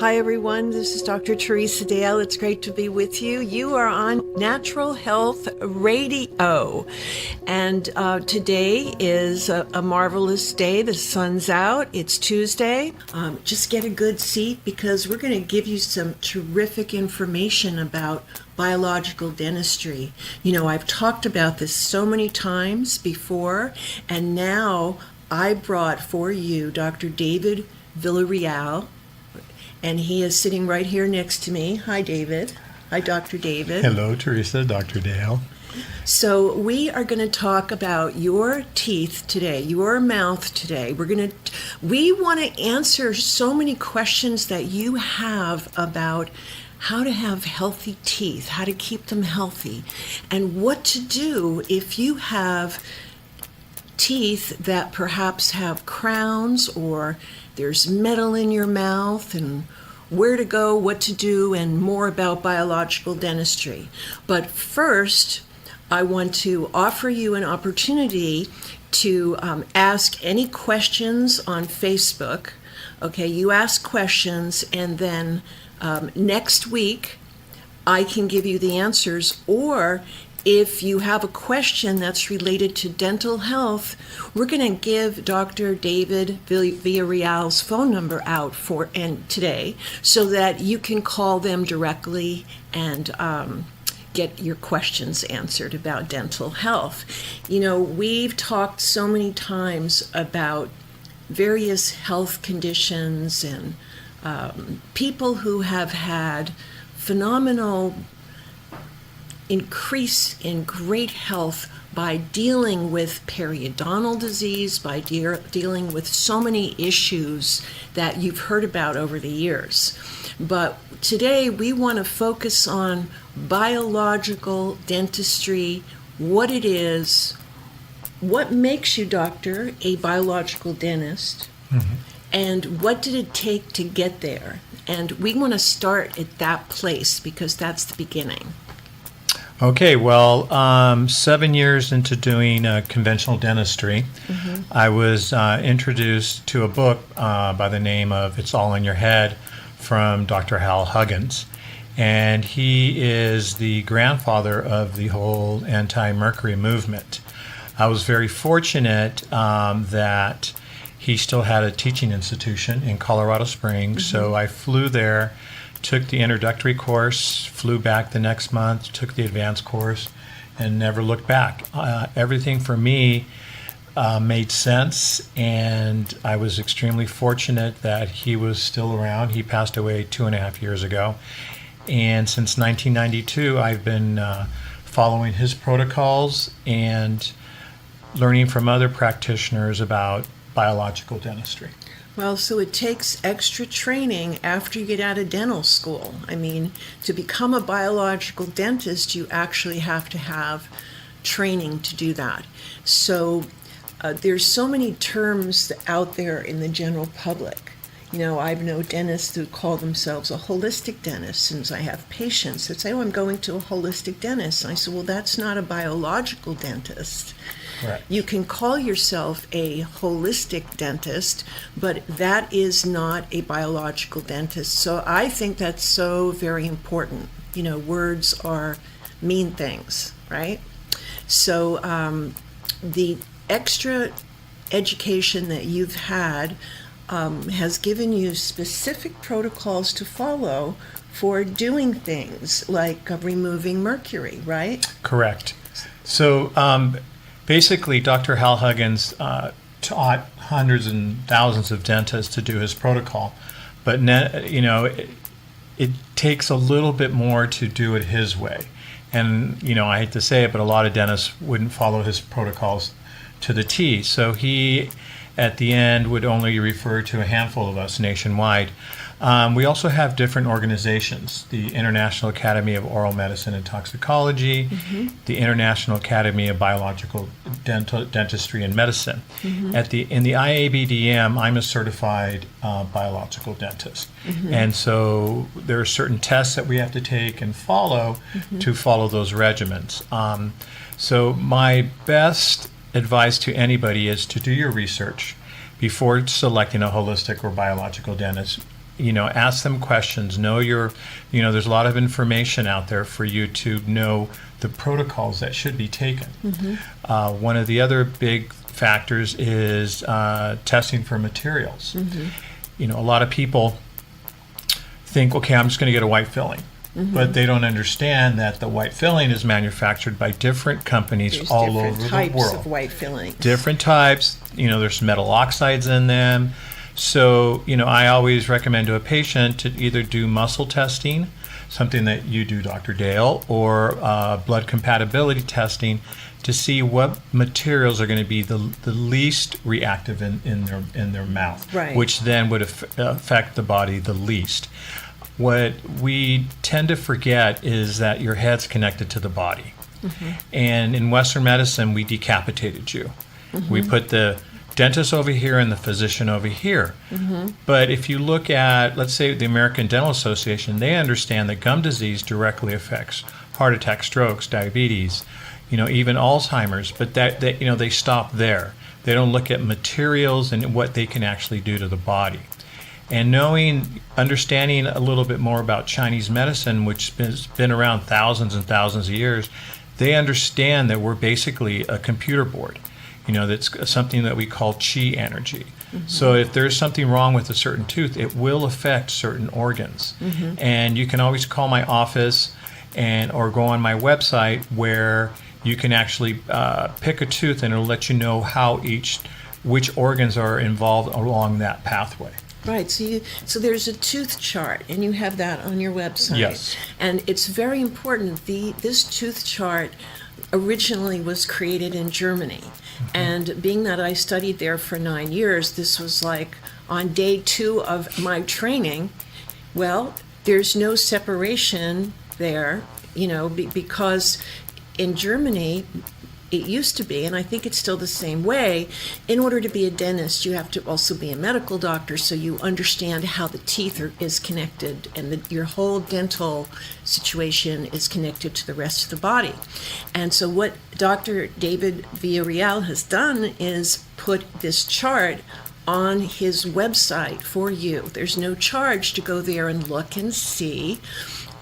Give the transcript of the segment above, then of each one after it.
Hi, everyone. This is Dr. Teresa Dale. It's great to be with you. You are on Natural Health Radio. And today is a marvelous day. The sun's out. It's Tuesday. Just get a good seat because we're going to give you some terrific information about biological dentistry. You know, I've talked about this so many times before, and now I brought for you Dr. David Villarreal. And he is sitting right here next to me. Hi, David. Hi, Dr. David. Hello, Teresa, Dr. Dale. So we are going to talk about your teeth today, your mouth today. We want to answer so many questions that you have about how to have healthy teeth, how to keep them healthy, and what to do if you have teeth that perhaps have crowns or there's metal in your mouth, and where to go, what to do, and more about biological dentistry. But first, I want to offer you an opportunity to ask any questions on Facebook. Okay, you ask questions, and then next week I can give you the answers, or if you have a question that's related to dental health, we're going to give Dr. David Villarreal's phone number out today so that you can call them directly and get your questions answered about dental health. You know, we've talked so many times about various health conditions and people who have had phenomenal increase in great health by dealing with periodontal disease, by dealing with so many issues that you've heard about over the years. But today we want to focus on biological dentistry, what it is, what makes you, doctor, a biological dentist, and what did it take to get there? And we want to start at that place because that's the beginning. Okay, well, 7 years into doing conventional dentistry, I was introduced to a book by the name of It's All in Your Head from Dr. Hal Huggins. And he is the grandfather of the whole anti-mercury movement. I was very fortunate that he still had a teaching institution in Colorado Springs, so I flew there, took the introductory course, flew back the next month, took the advanced course, and never looked back. Everything for me made sense, and I was extremely fortunate that he was still around. He passed away 2.5 years ago. And since 1992, I've been following his protocols and learning from other practitioners about biological dentistry. Well, so it takes extra training after you get out of dental school. I mean, to become a biological dentist, you actually have to have training to do that. So there's so many terms out there in the general public. You know, I know dentists who call themselves a holistic dentist, and I have patients that say, oh, I'm going to a holistic dentist. And I said, well, that's not a biological dentist. Correct. You can call yourself a holistic dentist, but that is not a biological dentist. So I think that's so very important. You know, words mean things, right? So the extra education that you've had has given you specific protocols to follow for doing things like removing mercury, right? Correct. So basically, Dr. Hal Huggins taught hundreds and thousands of dentists to do his protocol, but it takes a little bit more to do it his way. And I hate to say it, but a lot of dentists wouldn't follow his protocols to the T. So he, at the end, would only refer to a handful of us nationwide. We also have different organizations, the International Academy of Oral Medicine and Toxicology, the International Academy of Biological Dentistry and Medicine. In the IABDM, I'm a certified biological dentist. And so there are certain tests that we have to take and follow to follow those regimens. So my best advice to anybody is to do your research before selecting a holistic or biological dentist. ask them questions. Know there's a lot of information out there for you to know the protocols that should be taken. One of the other big factors is testing for materials. A lot of people think, okay, I'm just going to get a white filling. But they don't understand that the white filling is manufactured by different companies There's all different over the types world. of white fillings. Different types. There's metal oxides in them. So, I always recommend to a patient to either do muscle testing, something that you do, Dr. Dale, or blood compatibility testing to see what materials are going to be the least reactive in their mouth, Right. which then would affect the body the least. What we tend to forget is that your head's connected to the body. And in Western medicine, we decapitated you. We put the dentist over here and the physician over here. But if you look at, let's say, the American Dental Association, they understand that gum disease directly affects heart attack, strokes, diabetes, even Alzheimer's, but they stop there. They don't look at materials and what they can actually do to the body. And understanding a little bit more about Chinese medicine, which has been around thousands and thousands of years, they understand that we're basically a computer board. That's something that we call qi energy. So if there's something wrong with a certain tooth, it will affect certain organs. And you can always call my office or go on my website where you can actually pick a tooth and it'll let you know which organs are involved along that pathway. Right. So there's a tooth chart, and you have that on your website. Yes. And it's very important. This tooth chart originally was created in Germany. And being that I studied there for 9 years, this was like on day 2 of my training. Well, there's no separation there, because in Germany, it used to be, and I think it's still the same way, in order to be a dentist, you have to also be a medical doctor, so you understand how the teeth is connected, and your whole dental situation is connected to the rest of the body. And so what Dr. David Villarreal has done is put this chart on his website for you. There's no charge to go there and look and see.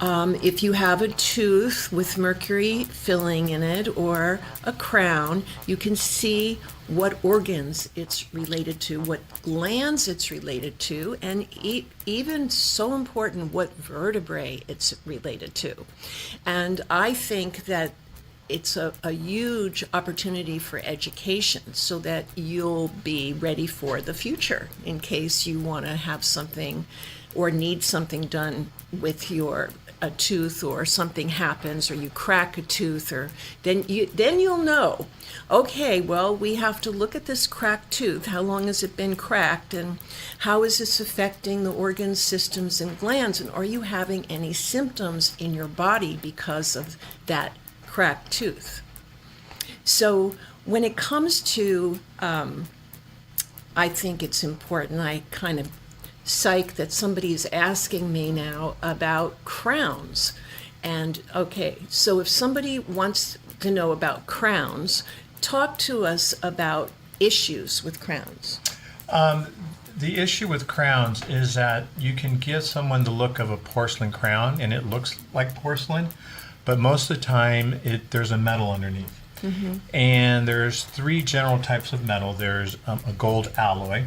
If you have a tooth with mercury filling in it or a crown, you can see what organs it's related to, what glands it's related to, and even so important, what vertebrae it's related to. And I think that it's a huge opportunity for education so that you'll be ready for the future in case you want to have something or need something done with a tooth, or something happens, or you crack a tooth, or then you'll know, okay, well, we have to look at this cracked tooth. How long has it been cracked, and how is this affecting the organs, systems, and glands, and are you having any symptoms in your body because of that cracked tooth? So when it comes to, I think it's important, I kind of psych that somebody's asking me now about crowns. And okay, so if somebody wants to know about crowns, talk to us about issues with crowns. The issue with crowns is that you can give someone the look of a porcelain crown and it looks like porcelain, but most of the time there's a metal underneath. And there's 3 general types of metal. There's a gold alloy,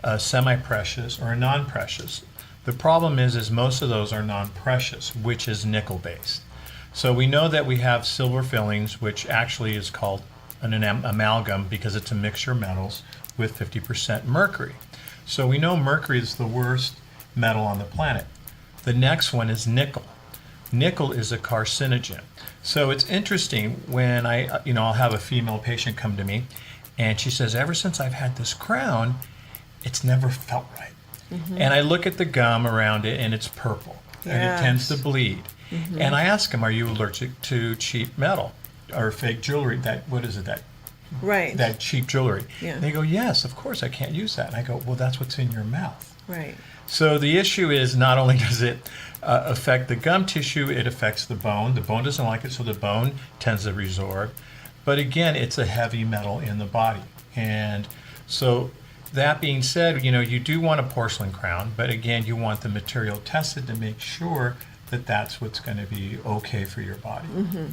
a semi-precious, or a non-precious. The problem is most of those are non-precious, which is nickel-based. So we know that we have silver fillings, which actually is called an amalgam because it's a mixture of metals with 50% mercury. So we know mercury is the worst metal on the planet. The next one is nickel. Nickel is a carcinogen. So it's interesting when I'll have a female patient come to me and she says, ever since I've had this crown, it's never felt right. And I look at the gum around it and it's purple and it tends to bleed. And I ask them, are you allergic to cheap metal or fake jewelry? That cheap jewelry. Yeah. They go, yes, of course I can't use that. And I go, well, that's what's in your mouth. Right. So the issue is not only does it affect the gum tissue, it affects the bone. The bone doesn't like it, so the bone tends to resorb. But again, it's a heavy metal in the body. And so that being said, you do want a porcelain crown, but again, you want the material tested to make sure that that's what's going to be okay for your body.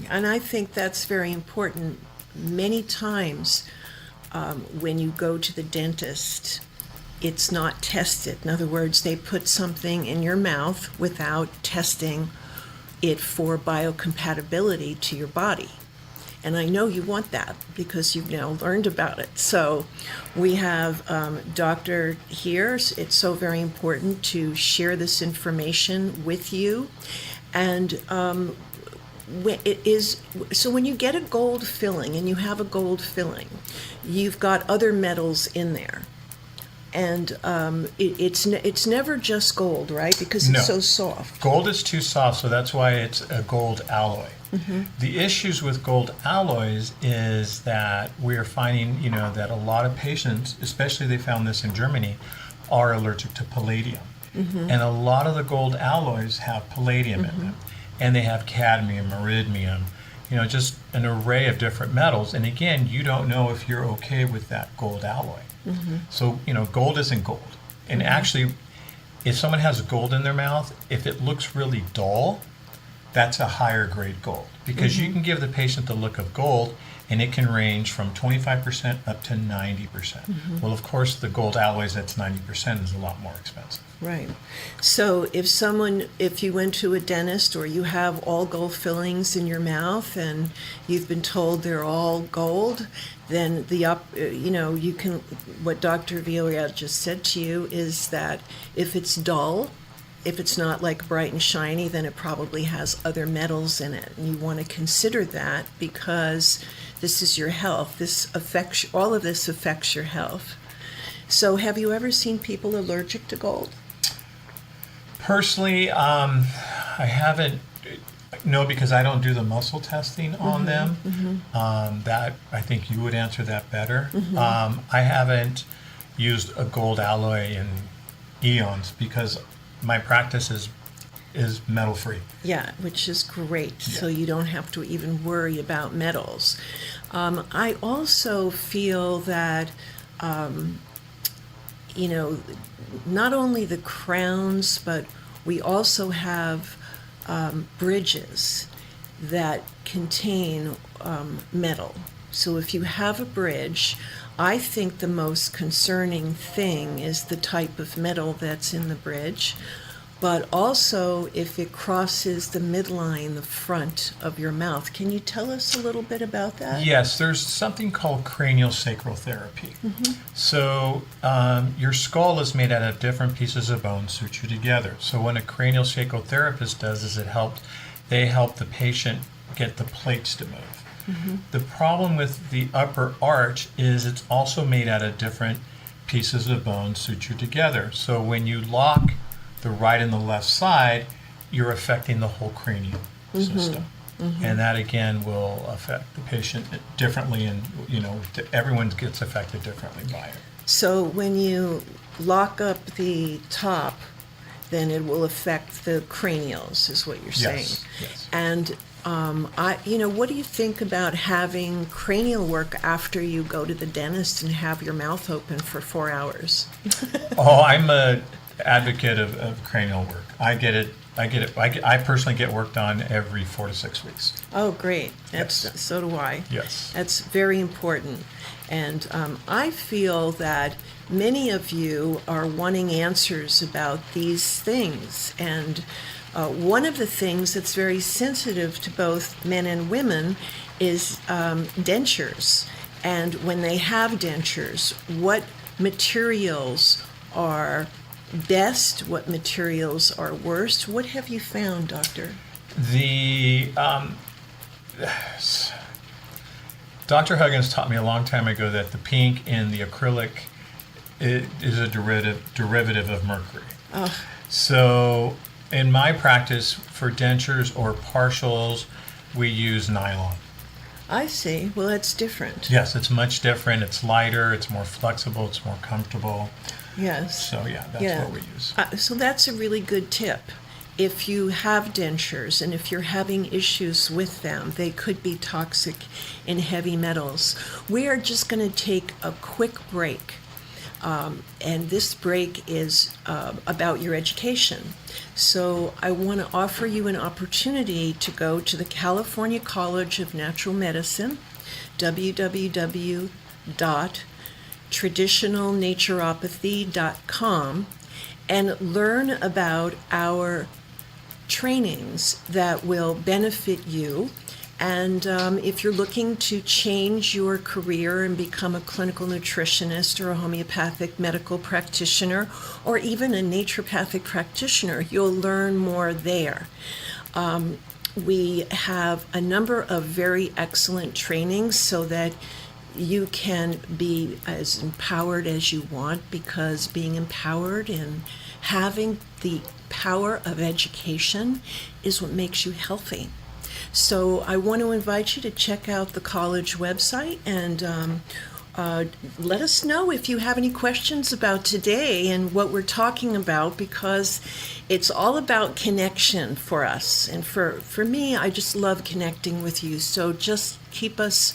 And I think that's very important. Many times when you go to the dentist, it's not tested. In other words, they put something in your mouth without testing it for biocompatibility to your body. And I know you want that because you've now learned about it. So we have Dr. here. It's so very important to share this information with you. And when you get a gold filling and you have a gold filling, you've got other metals in there. And it's never just gold, right? Because it's so soft. Gold is too soft, so that's why it's a gold alloy. The issues with gold alloys is that we are finding, that a lot of patients, especially they found this in Germany, are allergic to palladium. And a lot of the gold alloys have palladium in them. And they have cadmium, iridium, just an array of different metals. And again, you don't know if you're okay with that gold alloy. So, gold isn't gold. And actually, if someone has gold in their mouth, if it looks really dull, that's a higher grade gold. Because you can give the patient the look of gold, and it can range from 25% up to 90%. Well, of course, the gold alloys that's 90% is a lot more expensive. Right. So if you went to a dentist or you have all gold fillings in your mouth and you've been told they're all gold, then you can, what Dr. Villarreal just said to you is that if it's dull, if it's not like bright and shiny, then it probably has other metals in it. And you want to consider that because this is your health. All of this affects your health. So have you ever seen people allergic to gold? Personally, I haven't, no, because I don't do the muscle testing on them. That, I think you would answer that better. I haven't used a gold alloy in eons because my practice is metal free. Yeah, which is great. So you don't have to even worry about metals. I also feel that, not only the crowns, but we also have bridges that contain metal. So if you have a bridge, I think the most concerning thing is the type of metal that's in the bridge, but also if it crosses the midline, the front of your mouth. Can you tell us a little bit about that? Yes, there's something called craniosacral therapy. So your skull is made out of different pieces of bone sutured together. So what a craniosacral therapist does is they help the patient get the plates to move. The problem with the upper arch is it's also made out of different pieces of bone sutured together. So when you lock the right and the left side, you're affecting the whole cranial system. And that again will affect the patient differently, and everyone gets affected differently by it. So when you lock up the top, then it will affect the cranials, is what you're saying. Yes. And what do you think about having cranial work after you go to the dentist and have your mouth open for 4 hours? Oh, I'm a advocate of cranial work. I get it. I personally get work done every 4 to 6 weeks. Oh, great. So do I. Yes. That's very important. And I feel that many of you are wanting answers about these things. And one of the things that's very sensitive to both men and women is dentures. And when they have dentures, what materials are best, what materials are worst? What have you found, doctor? Dr. Huggins taught me a long time ago that the pink in the acrylic is a derivative of mercury. So in my practice, for dentures or partials, we use nylon. I see. Well, that's different. Yes, it's much different. It's lighter, it's more flexible, it's more comfortable. Yes. So that's what we use. So that's a really good tip. If you have dentures and if you're having issues with them, they could be toxic in heavy metals. We are just going to take a quick break. And this break is about your education. So I want to offer you an opportunity to go to the California College of Natural Medicine, www.traditionalnaturopathy.com, and learn about our trainings that will benefit you. And if you're looking to change your career and become a clinical nutritionist or a homeopathic medical practitioner or even a naturopathic practitioner, you'll learn more there. We have a number of very excellent trainings so that you can be as empowered as you want, because being empowered and having the power of education is what makes you healthy. So I want to invite you to check out the college website and let us know if you have any questions about today and what we're talking about, because it's all about connection for us. And for me, I just love connecting with you. So just keep us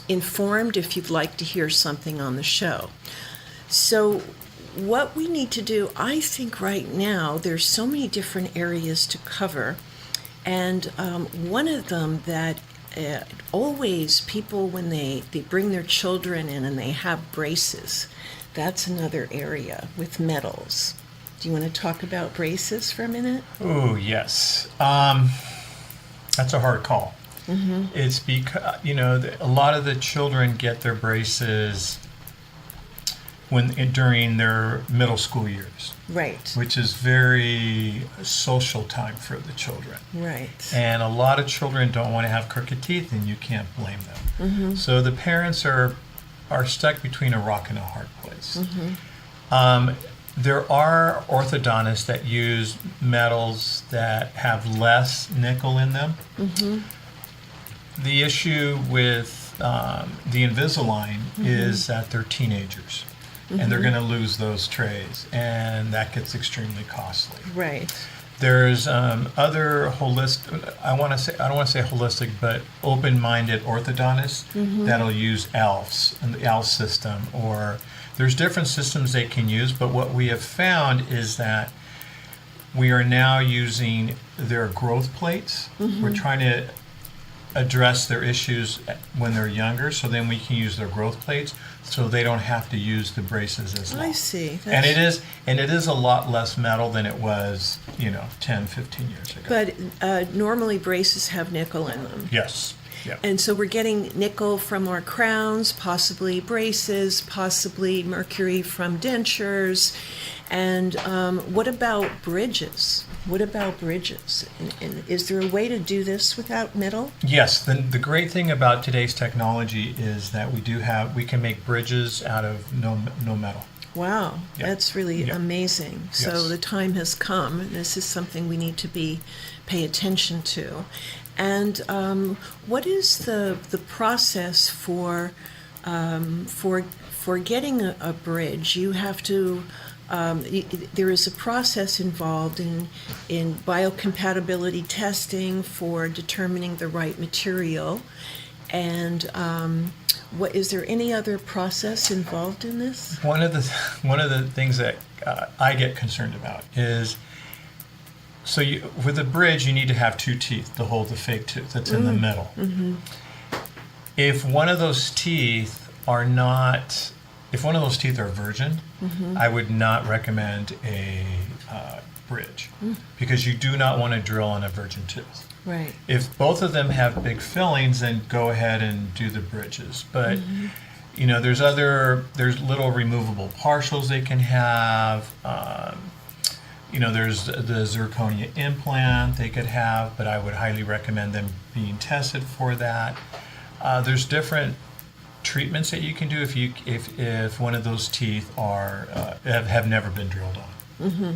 informed if you'd like to hear something on the show. So what we need to do, I think right now, there's so many different areas to cover. And one of them that always people, when they bring their children in and they have braces, that's another area with metals. Do you want to talk about braces for a minute? Oh, yes. That's a hard call. Mm-hmm. It's because, a lot of the children get their braces during their middle school years. Right. Which is very social time for the children. Right. And a lot of children don't want to have crooked teeth, and you can't blame them. Mm-hmm. So the parents are stuck between a rock and a hard place. Mm-hmm. There are orthodontists that use metals that have less nickel in them. Mm-hmm. The issue with the Invisalign is that they're teenagers. Mm-hmm. And they're going to lose those trays, and that gets extremely costly. Right. There's other holistic, I don't want to say holistic, but open-minded orthodontists that'll use ALFs and the ALF system, or there's different systems they can use. But what we have found is that we are now using their growth plates. Mm-hmm. We're trying to address their issues when they're younger, so then we can use their growth plates, so they don't have to use the braces as long. I see. And it is a lot less metal than it was, 10, 15 years ago. But normally braces have nickel in them. Yes. Yeah. And so we're getting nickel from our crowns, possibly braces, possibly mercury from dentures. And what about bridges? And is there a way to do this without metal? Yes. The great thing about today's technology is that we can make bridges out of no metal. Wow, Yeah. That's really Yeah. amazing. So Yes. the time has come, and this is something we need to pay attention to. And what is the process for getting a bridge? You have to. There is a process involved in biocompatibility testing for determining the right material, and what is there any other process involved in this? One of the things that I get concerned about is, so with a bridge you need to have two teeth to hold the fake tooth that's in the middle. Mm-hmm. If one of those teeth are virgin, mm-hmm. I would not recommend a bridge, because you do not want to drill on a virgin tooth. Right. If both of them have big fillings, then go ahead and do the bridges. But there's little removable partials they can have. There's the zirconia implant they could have, but I would highly recommend them being tested for that. There's different treatments that you can do if one of those teeth have never been drilled on. Mm-hmm.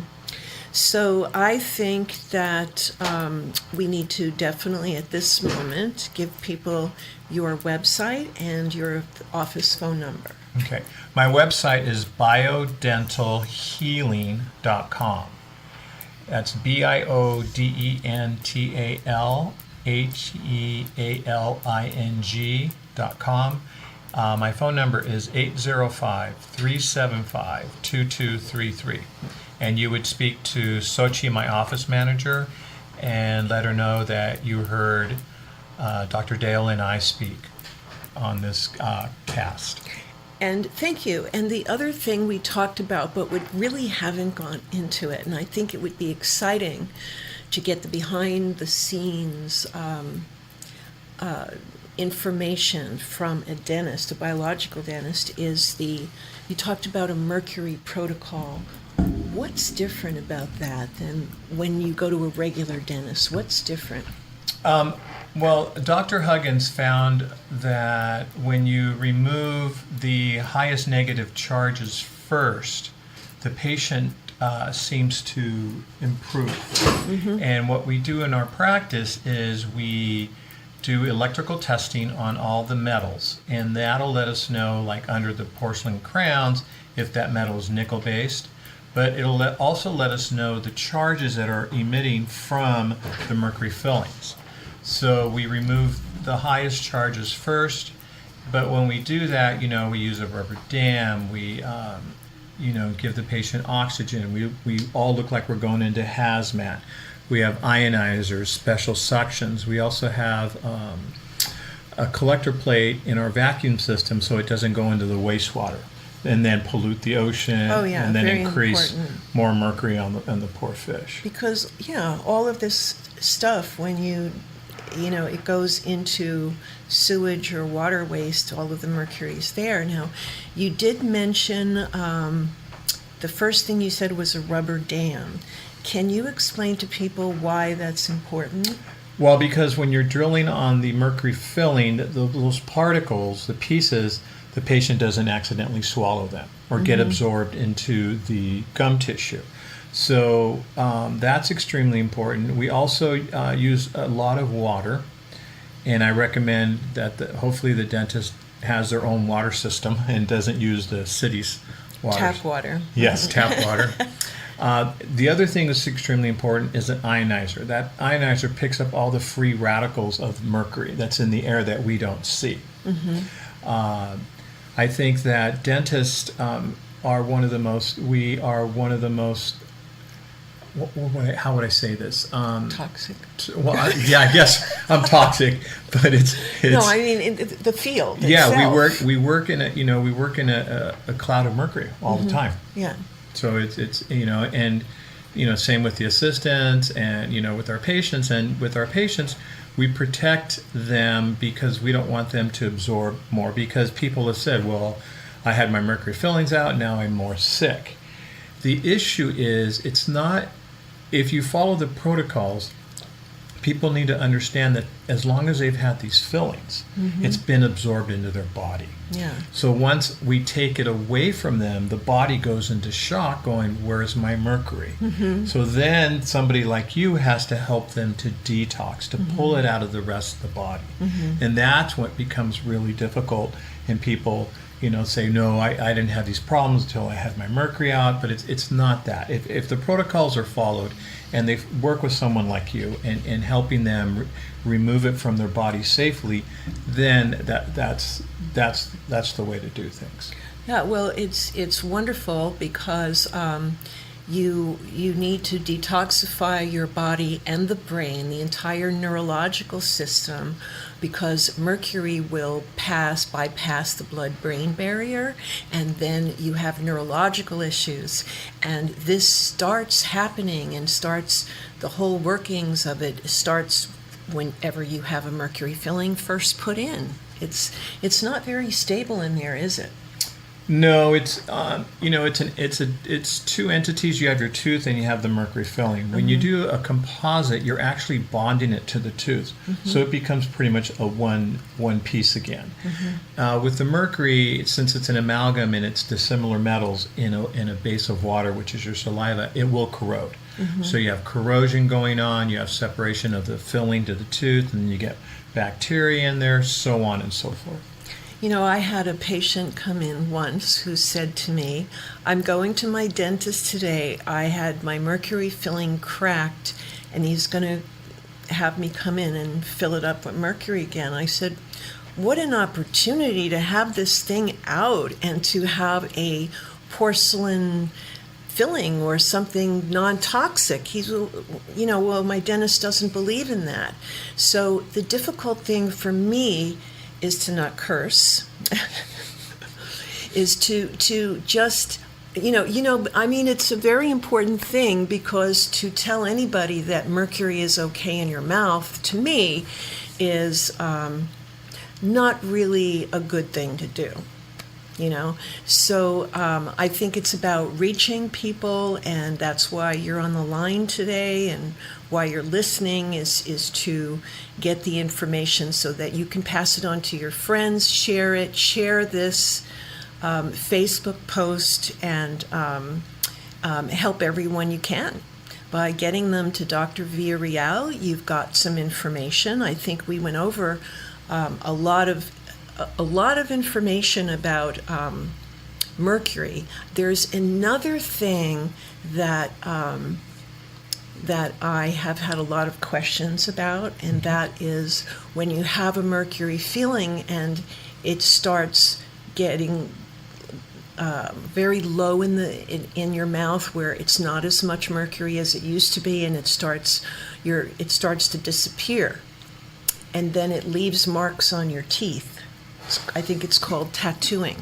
So I think that we need to definitely at this moment give people your website and your office phone number. Okay. My website is biodentalhealing.com. That's BIODENTALHEALING.com. My phone number is 805-375-2233. And you would speak to Sochi, my office manager, and let her know that you heard Dr. Dale and I speak on this cast. And thank you. And the other thing we talked about, but we really haven't gone into it, and I think it would be exciting to get the behind the scenes information from a dentist, a biological dentist, is you talked about a mercury protocol. What's different about that than when you go to a regular dentist? What's different? Well, Dr. Huggins found that when you remove the highest negative charges first, the patient seems to improve. And what we do in our practice is we do electrical testing on all the metals, and that'll let us know, like under the porcelain crowns, if that metal is nickel-based. But it'll also let us know the charges that are emitting from the mercury fillings. So we remove the highest charges first, but when we do that, we use a rubber dam, we give the patient oxygen, we all look like we're going into hazmat. We have ionizers, special suctions. We also have a collector plate in our vacuum system so it doesn't go into the wastewater and then pollute the ocean and then increase more mercury on the poor fish. Because, all of this stuff, when it goes into sewage or water waste, all of the mercury is there. Now, you did mention the first thing you said was a rubber dam. Can you explain to people why that's important? Well, because when you're drilling on the mercury filling, those particles, the pieces, the patient doesn't accidentally swallow them or get absorbed into the gum tissue. So that's extremely important. We also use a lot of water, and I recommend that hopefully the dentist has their own water system and doesn't use the city's water. Tap water. Yes, tap water. The other thing that's extremely important is an ionizer. That ionizer picks up all the free radicals of mercury that's in the air that we don't see. I think that dentists are one of the most, how would I say this? Toxic. Well, I guess I'm toxic, but it's no, I mean in the field. Yeah, itself. we work in a cloud of mercury all the time. Yeah. So it's and same with the assistants and with our patients, and with our patients we protect them because we don't want them to absorb more, because people have said, well, I had my mercury fillings out, now I'm more sick. The issue is, it's not, if you follow the protocols, people need to understand that as long as they've had these fillings, it's been absorbed into their body. Yeah. So once we take it away from them, the body goes into shock going, where's my mercury? So then somebody like you has to help them to detox, to pull it out of the rest of the body. And that's what becomes really difficult. And people, say, no, I didn't have these problems until I had my mercury out. But it's not that. If the protocols are followed and they work with someone like you and helping them remove it from their body safely, then that's the way to do things. Yeah, well, it's wonderful because you need to detoxify your body and the brain, the entire neurological system, because mercury will bypass the blood-brain barrier, and then you have neurological issues. And this starts happening and starts, the whole workings of it starts whenever you have a mercury filling first put in. It's not very stable in there, is it? No, it's it's two entities. You have your tooth and you have the mercury filling. When you do a composite, you're actually bonding it to the tooth, so it becomes pretty much a one piece again. With the mercury, since it's an amalgam and it's dissimilar metals in a base of water, which is your saliva, it will corrode. So you have corrosion going on. You have separation of the filling to the tooth, and you get bacteria in there, so on and so forth. I had a patient come in once who said to me, I'm going to my dentist today. I had my mercury filling cracked, and he's going to have me come in and fill it up with mercury again. I said, what an opportunity to have this thing out and to have a porcelain filling or something non-toxic. He's, well, my dentist doesn't believe in that. So the difficult thing for me is to not curse, is to just, I mean, it's a very important thing, because to tell anybody that mercury is okay in your mouth, to me, is not really a good thing to do. So I think it's about reaching people, and that's why you're on the line today, and why you're listening is to get the information so that you can pass it on to your friends, share this Facebook post, and help everyone you can. By getting them to Dr. Villarreal, you've got some information. I think we went over a lot of information about mercury. There's another thing that I have had a lot of questions about, and that is when you have a mercury feeling and it starts getting very low in your mouth, where it's not as much mercury as it used to be, and it starts to disappear, and then it leaves marks on your teeth. I think it's called tattooing,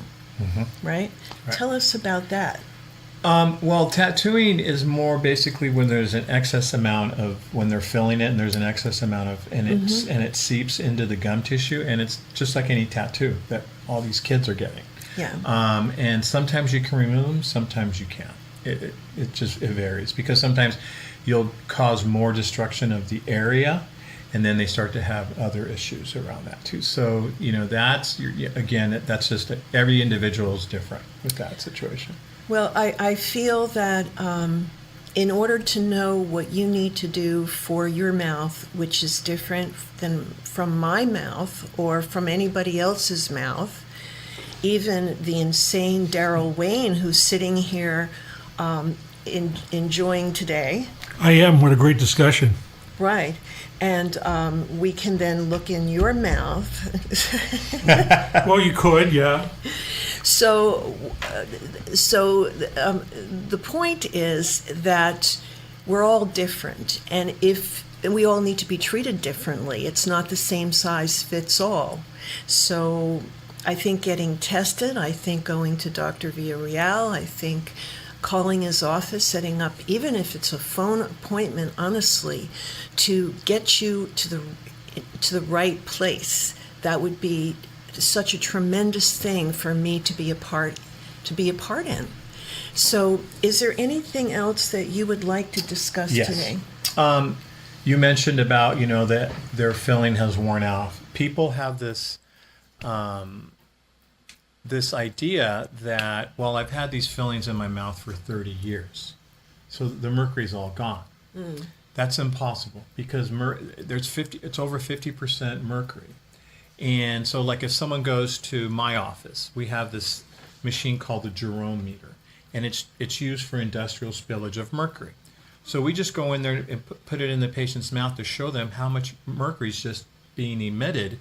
right? Tell us about that. Well, tattooing is more basically when there's an excess amount of, when they're filling it and there's an excess amount of, and it seeps into the gum tissue, and it's just like any tattoo that all these kids are getting. Yeah. And sometimes you can remove them, sometimes you can't. It varies, because sometimes you'll cause more destruction of the area, and then they start to have other issues around that too. So, that's just every individual is different with that situation. Well, I feel that in order to know what you need to do for your mouth, which is different than from my mouth or from anybody else's mouth, even the insane Daryl Wayne, who's sitting here enjoying today. I am. What a great discussion. Right. And we can then look in your mouth. Well, you could, yeah. So the point is that we're all different, and we all need to be treated differently. It's not the same size fits all. So I think getting tested, I think going to Dr. Villarreal, I think calling his office, setting up, even if it's a phone appointment, honestly, to get you to the right place. That would be such a tremendous thing for me to be a part in. So, is there anything else that you would like to discuss today? You mentioned about that their filling has worn out. People have this this idea that, well, I've had these fillings in my mouth for 30 years, so the mercury's all gone. That's impossible, because it's over 50% mercury. And so, like, if someone goes to my office, we have this machine called the Jerome meter, and it's used for industrial spillage of mercury. So we just go in there and put it in the patient's mouth to show them how much mercury is just being emitted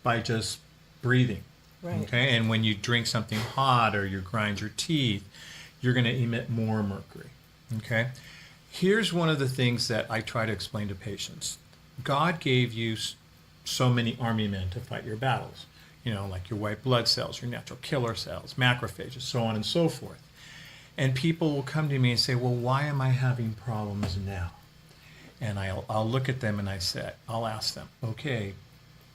by just breathing. Right. Okay, and when you drink something hot or you grind your teeth, you're going to emit more mercury. Okay, here's one of the things that I try to explain to patients. God gave you so many army men to fight your battles, like your white blood cells, your natural killer cells, macrophages, so on and so forth. And people will come to me and say, well, why am I having problems now? And I'll look at them and I'll ask them, okay,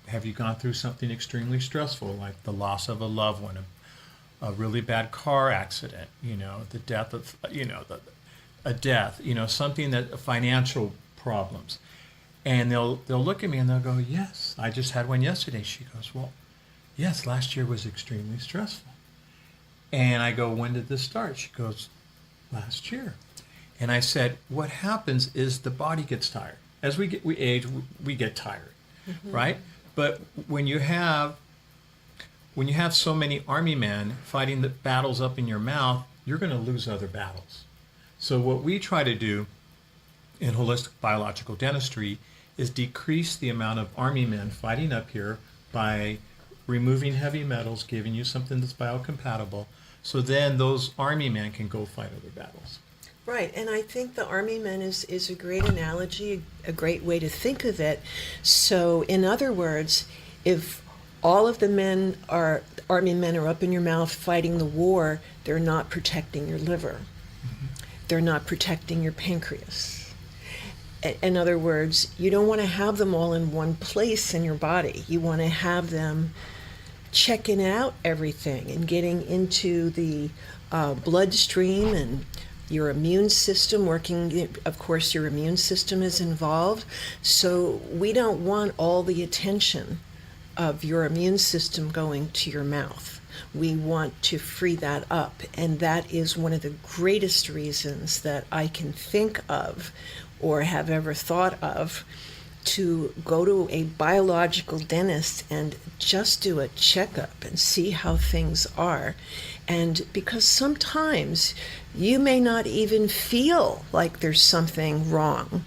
have you gone through something extremely stressful, like the loss of a loved one, a really bad car accident, the death of, a death, something that, financial problems? And they'll look at me and they'll go, yes, I just had one yesterday. She goes, well, yes, last year was extremely stressful. And I go, when did this start? She goes, last year. And I said, what happens is the body gets tired. As we age, we get tired, right? But when you have so many army men fighting the battles up in your mouth, you're going to lose other battles. So what we try to do in holistic biological dentistry is decrease the amount of army men fighting up here by removing heavy metals, giving you something that's biocompatible, so then those army men can go fight other battles. Right, and I think the Army Men is a great analogy, a great way to think of it. So, in other words, if all of the Army men are up in your mouth fighting the war, they're not protecting your liver. They're not protecting your pancreas. In other words, you don't want to have them all in one place in your body. You want to have them checking out everything and getting into the bloodstream and your immune system working. Of course, your immune system is involved. So we don't want all the attention of your immune system going to your mouth. We want to free that up. And that is one of the greatest reasons that I can think of or have ever thought of to go to a biological dentist and just do a checkup and see how things are. And because sometimes you may not even feel like there's something wrong.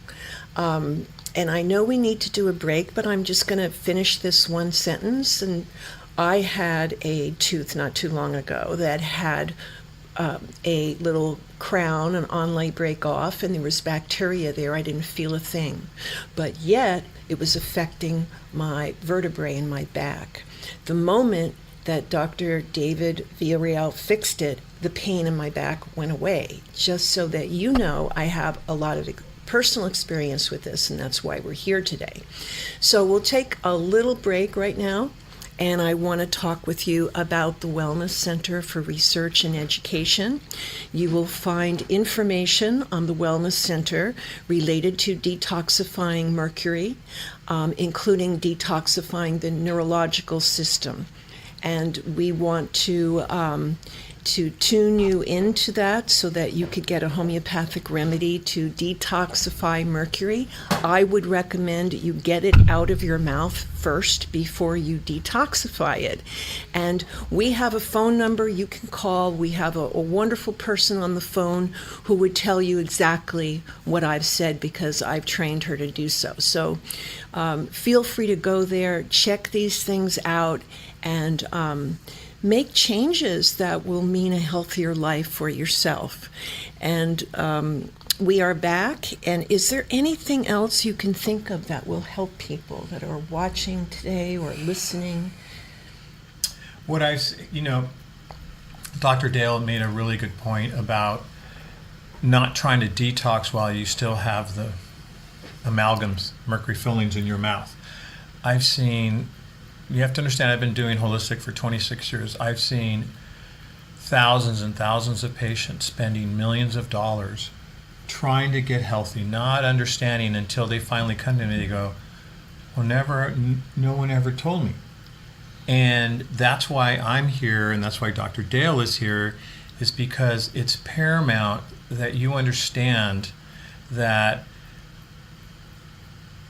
And I know we need to do a break, but I'm just going to finish this one sentence. And I had a tooth not too long ago that had a little crown, an onlay break off, and there was bacteria there. I didn't feel a thing. But yet, it was affecting my vertebrae in my back. The moment that Dr. David Villarreal fixed it, the pain in my back went away. Just so that you know, I have a lot of personal experience with this, and that's why we're here today. So we'll take a little break right now. And I want to talk with you about the Wellness Center for Research and Education. You will find information on the Wellness Center related to detoxifying mercury, including detoxifying the neurological system. And we want to tune you into that so that you could get a homeopathic remedy to detoxify mercury. I would recommend you get it out of your mouth first before you detoxify it. And we have a phone number you can call. We have a wonderful person on the phone who would tell you exactly what I've said because I've trained her to do so. So feel free to go there, check these things out, and make changes that will mean a healthier life for yourself. And we are back. And is there anything else you can think of that will help people that are watching today or listening? What Dr. Dale made a really good point about not trying to detox while you still have the amalgams, mercury fillings in your mouth. You have to understand, I've been doing holistic for 26 years. I've seen thousands and thousands of patients spending millions of dollars trying to get healthy, not understanding until they finally come to me. They go, well, no one ever told me. And that's why I'm here, and that's why Dr. Dale is here, is because it's paramount that you understand that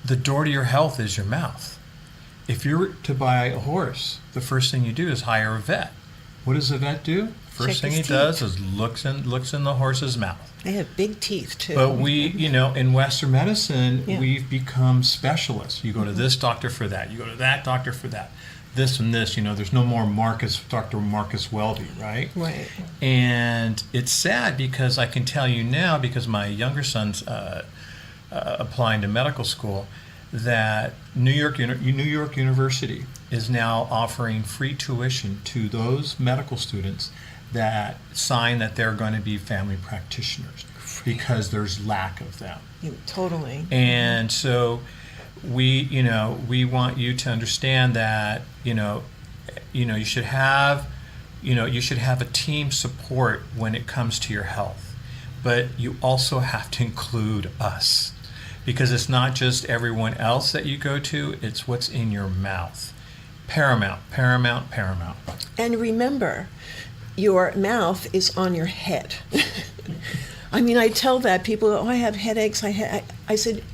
the door to your health is your mouth. If you're to buy a horse, the first thing you do is hire a vet. What does a vet do? First thing he does is looks in the horse's mouth. They have big teeth too. But we, in Western medicine, we've become specialists. You go to this doctor for that. You go to that doctor for that. This and this. There's no more Dr. Marcus Welby, right? Right. And it's sad because I can tell you now, because my younger son's applying to medical school, that New York University is now offering free tuition to those medical students that sign that they're going to be family practitioners because there's lack of them. Totally. And so we want you to understand that you should have a team support when it comes to your health, but you also have to include us. Because it's not just everyone else that you go to, it's what's in your mouth. Paramount, paramount, paramount. And remember, your mouth is on your head. I mean, I tell that people, I have headaches. I said,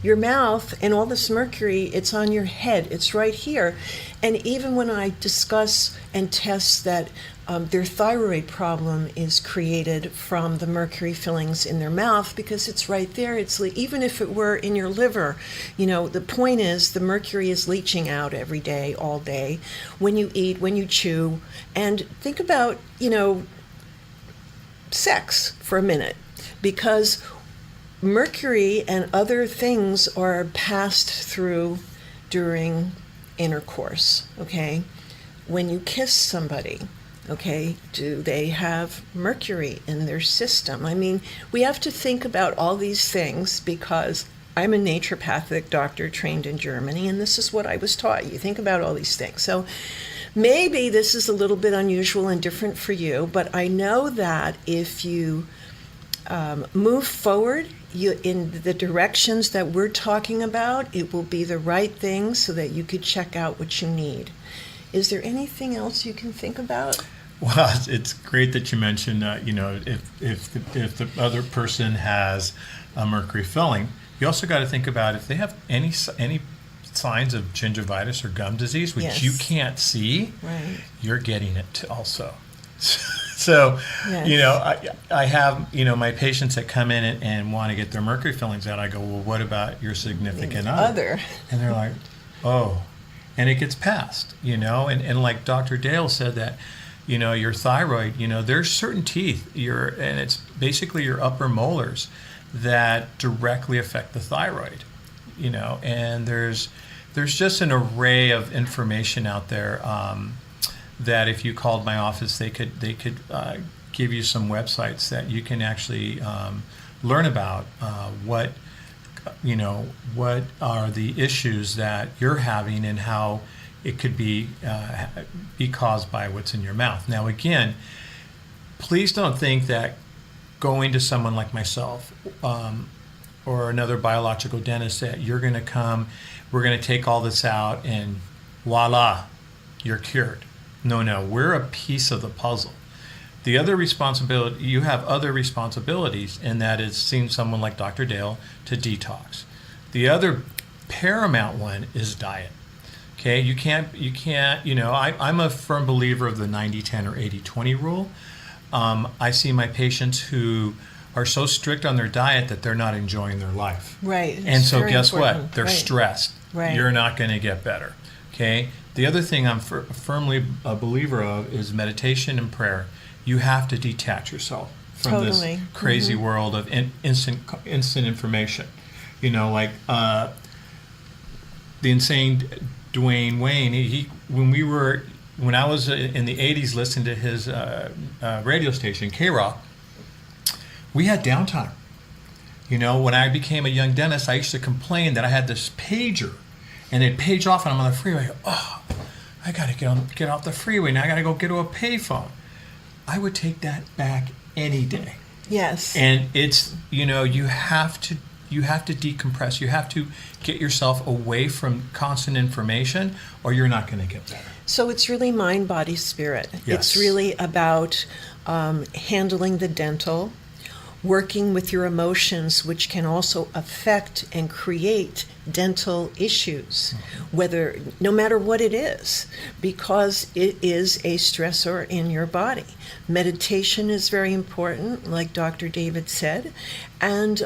your mouth and all this mercury, it's on your head. It's right here. And even when I discuss and test that their thyroid problem is created from the mercury fillings in their mouth, because it's right there. It's even if it were in your liver, the point is the mercury is leaching out every day, all day, when you eat, when you chew. And think about, sex for a minute, because mercury and other things are passed through during intercourse, okay? When you kiss somebody, okay, do they have mercury in their system? I mean, we have to think about all these things because I'm a naturopathic doctor trained in Germany, and this is what I was taught. You think about all these things. So maybe this is a little bit unusual and different for you, but I know that if you move forward in the directions that we're talking about, it will be the right thing so that you could check out what you need. Is there anything else you can think about? Well, it's great that you mentioned, if the other person has a mercury filling, you also got to think about if they have any signs of gingivitis or gum disease, which Yes. you can't see, Right. you're getting it also. So, Yes. I have, my patients that come in and want to get their mercury fillings out. I go, well, what about your significant other? And they're like, oh, and it gets passed, and like Dr. Dale said that, your thyroid, there's certain teeth, and it's basically your upper molars that directly affect the thyroid, and there's just an array of information out there that if you called my office, they could give you some websites that you can actually learn about what are the issues that you're having and how it could be caused by what's in your mouth. Now, again, please don't think that going to someone like myself or another biological dentist that you're going to come, we're going to take all this out and voila, you're cured. No, we're a piece of the puzzle. The other responsibility, you have other responsibilities, and that is seeing someone like Dr. Dale to detox. The other paramount one is diet. Okay, you can't, I'm a firm believer of the 90-10 or 80-20 rule. I see my patients who are so strict on their diet that they're not enjoying their life. Right. And It's so very guess important. what? They're Right. stressed. Right. You're not going to get better. Okay. The other thing I'm firmly a believer of is meditation and prayer. You have to detach yourself from Totally. this crazy world of instant information. Like the insane Dwayne Wayne. When I was in the 80s listening to his radio station, K-Rock, we had downtime. When I became a young dentist, I used to complain that I had this pager, and it'd page off, and I'm on the freeway. Oh, I got to get off the freeway. Now I got to go get to a payphone. I would take that back any day. Yes. And it's, you have to decompress. You have to get yourself away from constant information, or you're not going to get better. So it's really mind, body, spirit. Yes. It's really about handling the dental, working with your emotions, which can also affect and create dental issues, no matter what it is, because it is a stressor in your body. Meditation is very important, like Dr. David said, and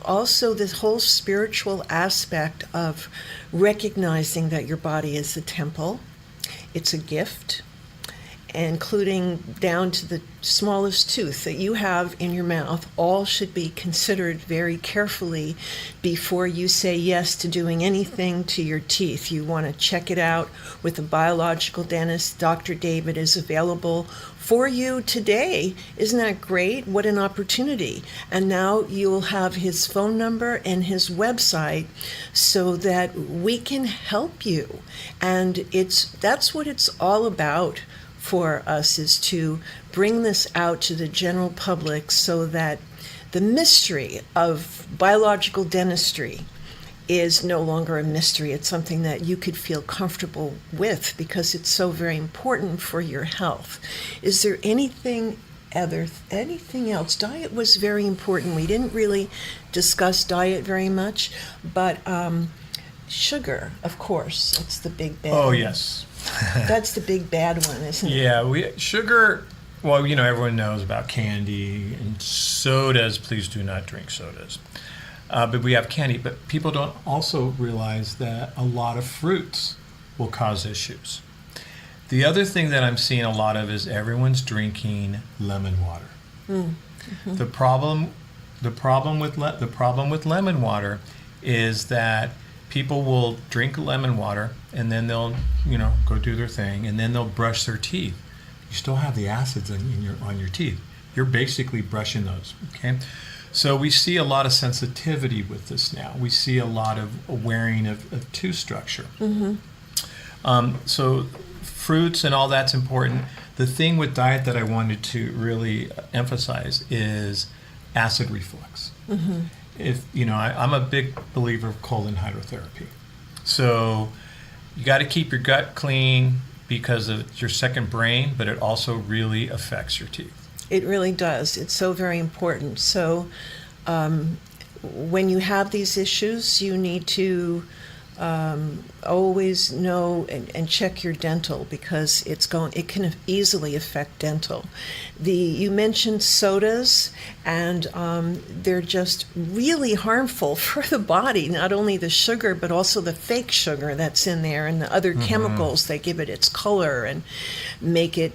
also this whole spiritual aspect of recognizing that your body is a temple, it's a gift, including down to the smallest tooth that you have in your mouth, all should be considered very carefully before you say yes to doing anything to your teeth. You want to check it out with a biological dentist. Dr. David is available for you today. Isn't that great? What an opportunity. And now you'll have his phone number and his website so that we can help you. And that's what it's all about for us, is to bring this out to the general public so that the mystery of biological dentistry is no longer a mystery. It's something that you could feel comfortable with because it's so very important for your health. Is there anything anything else? Diet was very important. We didn't really discuss diet very much, but sugar, of course, it's the big bad. Oh, yes. That's the big bad one, isn't it? Yeah, sugar. Well, everyone knows about candy and sodas. Please do not drink sodas. But we have candy. But people don't also realize that a lot of fruits will cause issues. The other thing that I'm seeing a lot of is everyone's drinking lemon water. Mm-hmm. The problem with lemon water is that people will drink lemon water and then they'll go do their thing and then they'll brush their teeth. You still have the acids on your teeth. You're basically brushing those. Okay, so we see a lot of sensitivity with this now. We see a lot of wearing of tooth structure. Mm-hmm. So fruits and all that's important. The thing with diet that I wanted to really emphasize is acid reflux. Mm-hmm. I'm a big believer of colon hydrotherapy. So you got to keep your gut clean because of your second brain, but it also really affects your teeth. It really does. It's so very important. So when you have these issues, you need to always know and check your dental because it can easily affect dental. You mentioned sodas, and they're just really harmful for the body. Not only the sugar, but also the fake sugar that's in there and the other chemicals that give it its color and make it,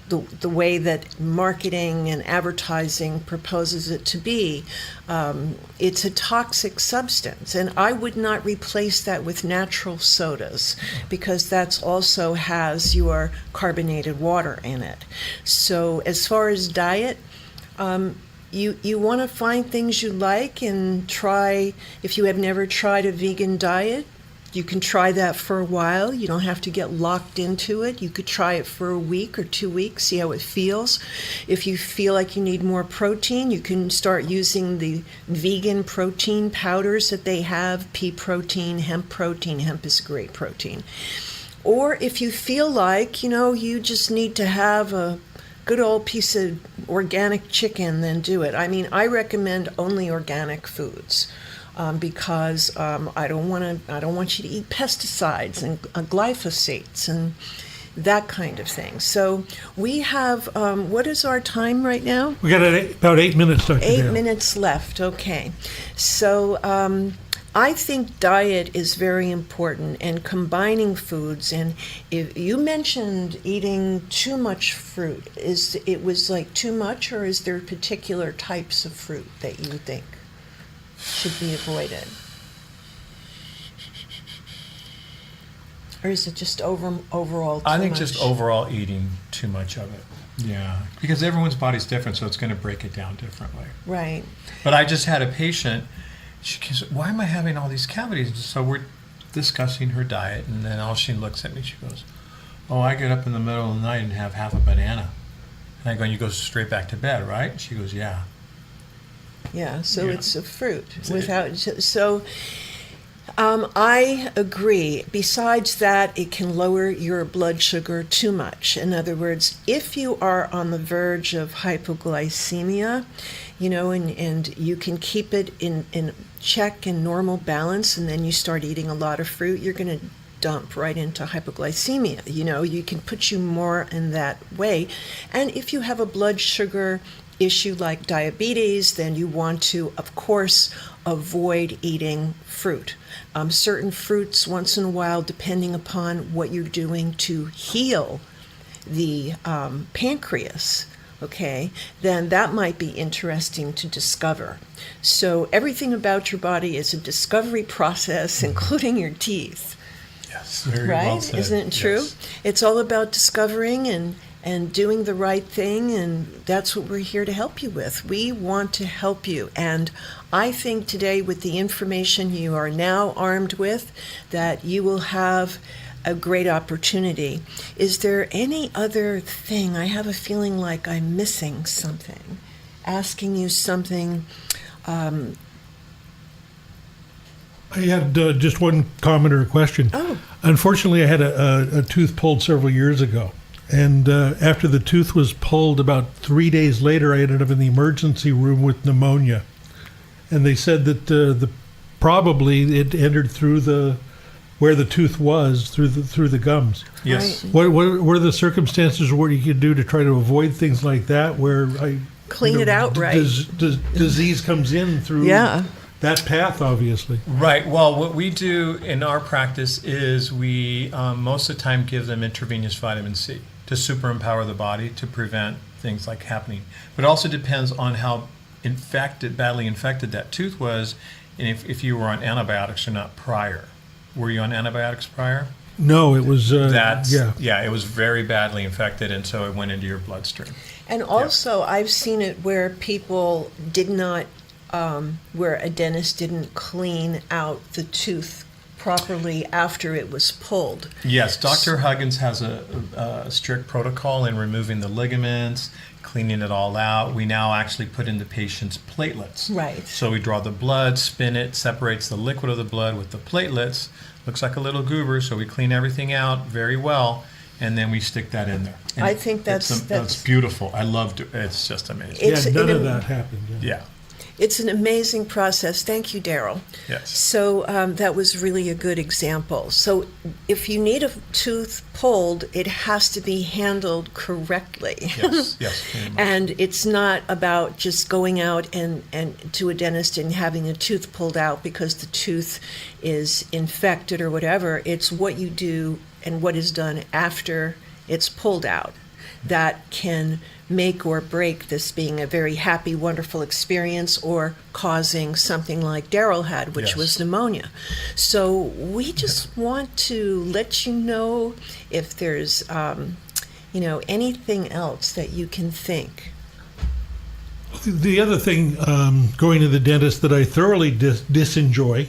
the way that marketing and advertising proposes it to be. It's a toxic substance, and I would not replace that with natural sodas because that's also has your carbonated water in it. So as far as diet, you want to find things you like and try. If you have never tried a vegan diet, you can try that for a while. You don't have to get locked into it. You could try it for a week or 2 weeks, see how it feels. If you feel like you need more protein, you can start using the vegan protein powders that they have, pea protein, hemp protein. Hemp is a great protein. Or if you feel like, you just need to have a good old piece of organic chicken, then do it. I mean, I recommend only organic foods. Because I don't want you to eat pesticides and glyphosates and that kind of thing. So we have, what is our time right now? We got about 8 minutes, Dr. 8 Dale. minutes left, okay. So I think diet is very important and combining foods. And if you mentioned eating too much fruit, it was like too much, or is there particular types of fruit that you think should be avoided? Or is it just overall too much? I think just overall eating too much of it. Yeah, because everyone's body's different, so it's going to break it down differently. Right. But I just had a patient, she goes, why am I having all these cavities? And so we're discussing her diet, and then all she looks at me, she goes, oh, I get up in the middle of the night and have half a banana. And I go, you go straight back to bed, right? And she goes, yeah. Yeah, so Yeah. it's a fruit. I agree. Besides that, it can lower your blood sugar too much. In other words, if you are on the verge of hypoglycemia, and you can keep it in check and normal balance, and then you start eating a lot of fruit, you're going to dump right into hypoglycemia. You can put you more in that way. And if you have a blood sugar issue like diabetes, then you want to, of course, avoid eating fruit. Certain fruits once in a while, depending upon what you're doing to heal the pancreas, okay, then that might be interesting to discover. So everything about your body is a discovery process, including your teeth. Yes, very Right? well said. Isn't it true? Yes. It's all about discovering and doing the right thing, and that's what we're here to help you with. We want to help you, and I think today with the information you are now armed with, that you will have a great opportunity. Is there any other thing? I have a feeling like I'm missing something, asking you something. I had just one comment or a question. Oh. Unfortunately, I had a tooth pulled several years ago. And after the tooth was pulled, about 3 days later, I ended up in the emergency room with pneumonia. And they said that probably it entered through where the tooth was, through the gums. Yes. Right. What were the circumstances what you could do to try to avoid things like that, where Clean it out right. Disease comes in through Yeah. that path, obviously. Right. Well, what we do in our practice is we most of the time give them intravenous vitamin C to superempower the body to prevent things like happening. But it also depends on how badly infected that tooth was, and if you were on antibiotics or not prior. Were you on antibiotics prior? No, it was It was very badly infected, and so it went into your bloodstream. And also, I've seen it where people did not, where a dentist didn't clean out the tooth properly after it was pulled. Yes, Dr. Huggins has a strict protocol in removing the ligaments, cleaning it all out. We now actually put in the patient's platelets. Right. So we draw the blood, spin it, separates the liquid of the blood with the platelets. Looks like a little goober, so we clean everything out very well, and then we stick that in there. And I think that's beautiful. I loved it. It's just amazing. none of that happened. Yeah. It's an amazing process. Thank you, Daryl. Yes. So that was really a good example. So if you need a tooth pulled, it has to be handled correctly. Yes. Yes. Very much. And it's not about just going out and to a dentist and having a tooth pulled out because the tooth is infected or whatever. It's what you do and what is done after it's pulled out that can make or break this being a very happy, wonderful experience or causing something like Daryl had, which Yes. was pneumonia. So we just want to let you know if there's, anything else that you can think. The other thing, going to the dentist that I thoroughly disenjoy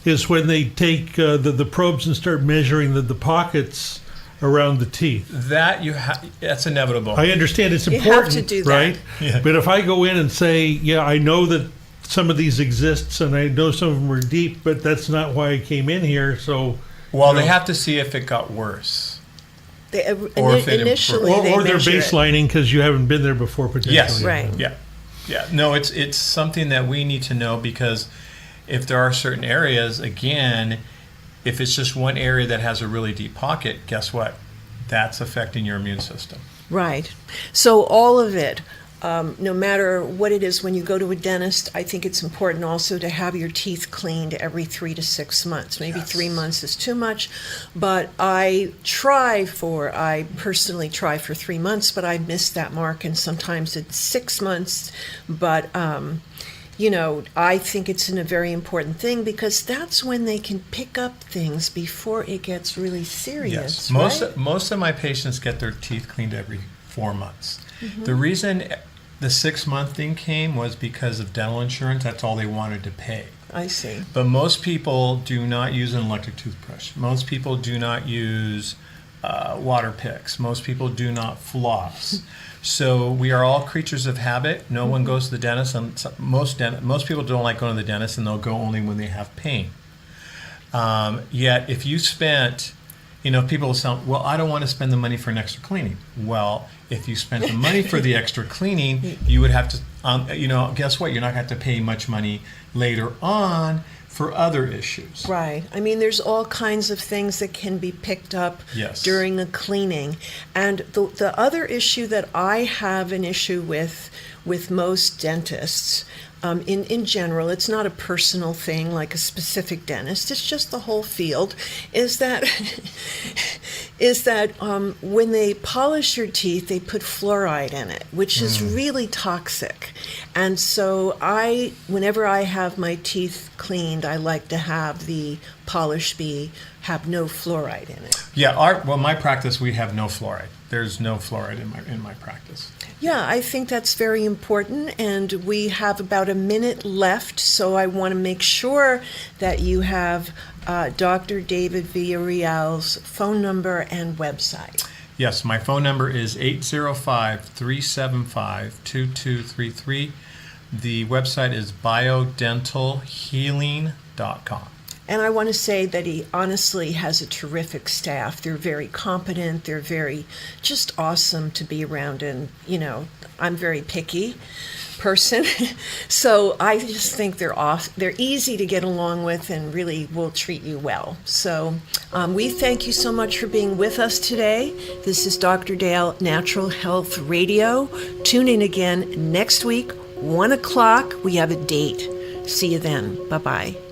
is when they take the probes and start measuring the pockets around the teeth. That's inevitable. I understand it's You important, have to do that. right? Yeah. But if I go in and say, yeah, I know that some of these exists and I know some of them are deep, but that's not why I came in here. So, Well, they have to see if it got worse. They, Or if it initially, improved. they or they're measure it. baselining because you haven't been there before potentially. Yes. Right. Yeah. No, it's something that we need to know, because if there are certain areas, again, if it's just one area that has a really deep pocket, guess what? That's affecting your immune system. Right. So all of it, no matter what it is, when you go to a dentist, I think it's important also to have your teeth cleaned every 3 to 6 months. Maybe Yes. 3 months is too much, but I personally try for 3 months, but I miss that mark, and sometimes it's 6 months. But I think it's a very important thing, because that's when they can pick up things before it gets really serious. Right? Most of my patients get their teeth cleaned every 4 months. Mm-hmm. The reason the 6-month thing came was because of dental insurance. That's all they wanted to pay. I see. But most people do not use an electric toothbrush. Most people do not use water picks. Most people do not floss. So we are all creatures of habit. No one goes to the dentist. And most people don't like going to the dentist, and they'll go only when they have pain. Yet if you spent, people will say, well, I don't want to spend the money for an extra cleaning. Well, if you spent the money for the extra cleaning, you would have to, guess what? You're not going to have to pay much money later on for other issues. Right. I mean, there's all kinds of things that can be picked up Yes. during a cleaning. And the other issue that I have an issue with most dentists, in general, it's not a personal thing like a specific dentist, it's just the whole field, is that when they polish your teeth, they put fluoride in it, which is really toxic. And so whenever I have my teeth cleaned, I like to have the polish have no fluoride in it. Yeah, my practice, we have no fluoride. There's no fluoride in my practice. Yeah, I think that's very important, and we have about a minute left, so I want to make sure that you have Dr. David Villarreal's phone number and website. Yes, my phone number is 805-375-2233. The website is biodentalhealing.com. And I want to say that he honestly has a terrific staff. They're very competent. They're very just awesome to be around. And, you know, I'm very picky person. So I just think they're easy to get along with and really will treat you well. So we thank you so much for being with us today. This is Dr. Dale Natural Health Radio. Tune in again next week, 1 o'clock. We have a date. See you then. Bye-bye.